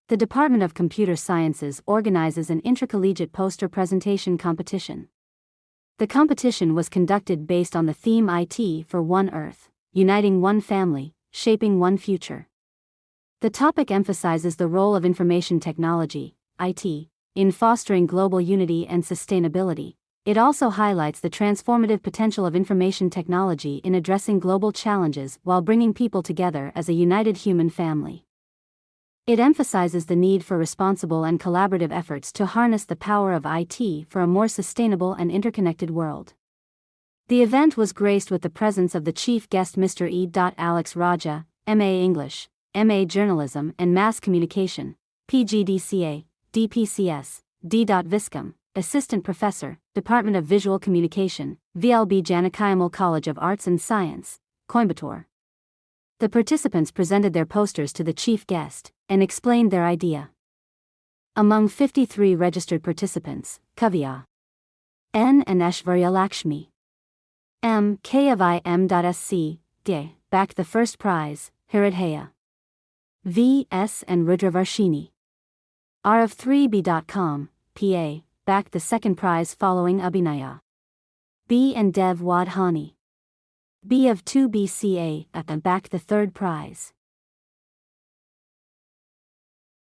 The Department of Computer Sciences organizes an intra-collegiate poster presentation competition. The competition was conducted based on the theme IT for One Earth, uniting one family, shaping one future. The topic emphasizes the role of information technology, IT, in fostering global unity and sustainability. It also highlights the transformative potential of information technology in addressing global challenges while bringing people together as a united human family. It emphasizes the need for responsible and collaborative efforts to harness the power of IT for a more sustainable and interconnected world. The event was graced with the presence of the chief guest Mr. E. Alex Raja, M.A. English, M.A. Journalism and Mass Communication, PGDCA, DPCS, D. Viscom, Assistant Professor, Department of Visual Communication, VLB Janakiammal College of Arts and Science, Coimbatore. The participants presented their posters to the chief guest and explained their idea. Among 53 registered participants, Kaviya N. and Aiswarya Lakshmi M.K. of I.M.Sc. backed the first prize, Hiridhaya V.S. and Rudhravarshini R. of II BCA A, backed the second prize following Abinaya B. and Dev Wadhani B. of II BCA A backed the third prize.